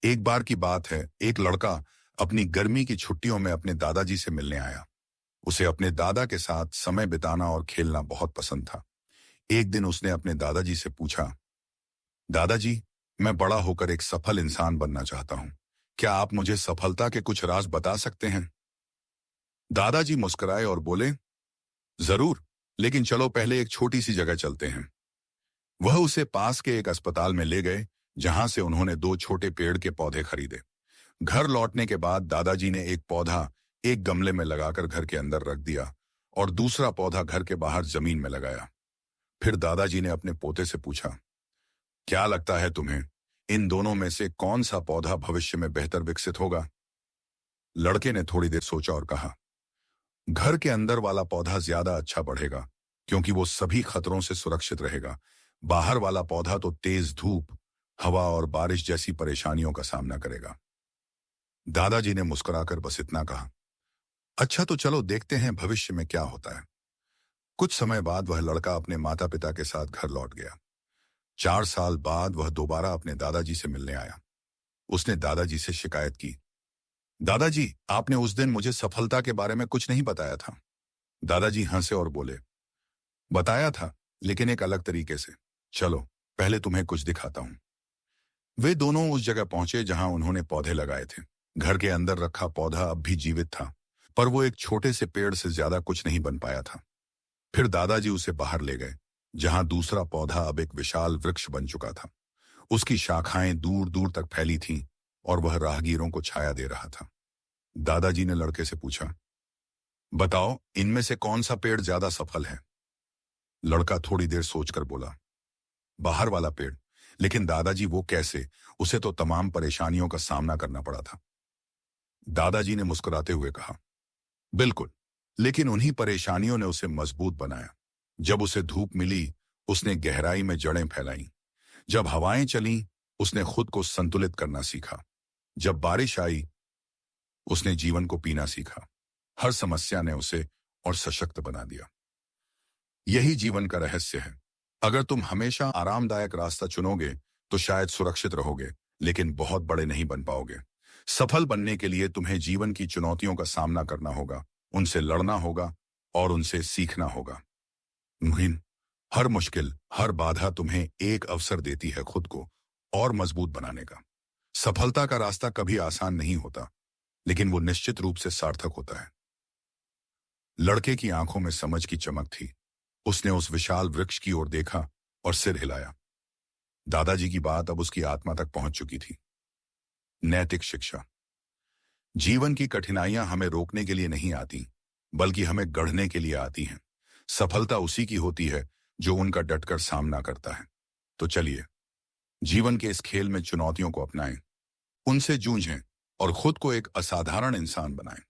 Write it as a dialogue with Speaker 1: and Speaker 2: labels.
Speaker 1: एक बार की बात है, एक लड़का अपनी गर्मी की छुट्टियों में अपने दादाजी से मिलने आया। उसे अपने दादा के साथ समय बिताना और खेलना बहुत पसंद था। एक दिन उसने अपने दादाजी से पूछा, दादाजी, मैं बड़ा होकर एक सफल इंसान बनना चाहता हूँ। क्या आप मुझे सफलता के कुछ राज बता सकते हैं? दादाजी मुस्कुराए और बोले, जरूर, लेकिन चलो पहले एक छोटी सी जगह चलते हैं। वह उसे पास के एक अस्पताल में ले गए, जहां से उन्होंने दो छोटे पेड़ के पौधे खरीदे। घर लौटने के बाद दादाजी ने एक पौधा एक गमले में लगाकर घर के अंदर रख दिया और दूसरा पौधा घर के बाहर जमीन में लगाया। फिर दादाजी ने अपने पोते से पूछा, क्या लगता है तुम्हें, इन दोनों में से कौन सा पौधा भविष्य में बेहतर विकसित होगा? लड़के ने थोड़ी देर सोचा और कहा, घर के अंदर वाला पौधा ज्यादा अच्छा बढ़ेगा, क्योंकि वो सभी खतरों से सुरक्षित रहेगा। बाहर वाला पौधा तो तेज धूप, हवा और बारिश जैसी परेशानियों का सामना करेगा। दादाजी ने मुस्कुराकर बस इतना कहा, अच्छा तो चलो देखते हैं भविष्य में क्या होता है। कुछ समय बाद वह लड़का अपने माता पिता के साथ घर लौट गया। 4 साल बाद वह दोबारा अपने दादाजी से मिलने आया। उसने दादाजी से शिकायत की, दादाजी, आपने उस दिन मुझे सफलता के बारे में कुछ नहीं बताया था। दादाजी हंसे और बोले, बताया था, लेकिन एक अलग तरीके से। चलो पहले तुम्हें कुछ दिखाता हूं। वे दोनों उस जगह पहुंचे जहां उन्होंने पौधे लगाए थे। घर के अंदर रखा पौधा अब भी जीवित था, पर वो एक छोटे से पेड़ से ज्यादा कुछ नहीं बन पाया था। फिर दादाजी उसे बाहर ले गए, जहां दूसरा पौधा अब एक विशाल वृक्ष बन चुका था। उसकी शाखाएं दूर दूर तक फैली थीं और वह राहगीरों को छाया दे रहा था। दादाजी ने लड़के से पूछा, बताओ, इनमें से कौन सा पेड़ ज्यादा सफल है? लड़का थोड़ी देर सोचकर बोला, बाहर वाला पेड़। लेकिन दादाजी, वो कैसे? उसे तो तमाम परेशानियों का सामना करना पड़ा था। दादाजी ने मुस्कुराते हुए कहा, बिल्कुल, लेकिन उन्हीं परेशानियों ने उसे मजबूत बनाया। जब उसे धूप मिली, उसने गहराई में जड़ें फैलाई। जब हवाएं चलीं, उसने खुद को संतुलित करना सीखा। जब बारिश आई, उसने जीवन को पीना सीखा। हर समस्या ने उसे और सशक्त बना दिया। यही जीवन का रहस्य है। अगर तुम हमेशा आरामदायक रास्ता चुनोगे तो शायद सुरक्षित रहोगे, लेकिन बहुत बड़े नहीं बन पाओगे। सफल बनने के लिए तुम्हें जीवन की चुनौतियों का सामना करना होगा, उनसे लड़ना होगा और उनसे सीखना होगा। मुहिम, हर मुश्किल, हर बाधा तुम्हें एक अवसर देती है खुद को और मजबूत बनाने का। सफलता का रास्ता कभी आसान नहीं होता, लेकिन वो निश्चित रूप से सार्थक होता है। लड़के की आंखों में समझ की चमक थी। उसने उस विशाल वृक्ष की ओर देखा और सिर हिलाया। दादाजी की बात अब उसकी आत्मा तक पहुंच चुकी थी। नैतिक शिक्षा। जीवन की कठिनाइयां हमें रोकने के लिए नहीं आती, बल्कि हमें गढ़ने के लिए आती हैं। सफलता उसी की होती है जो उनका डटकर सामना करता है। तो चलिए, जीवन के इस खेल में चुनौतियों को अपनाएं, उनसे जूझें और खुद को एक असाधारण इंसान बनाएं।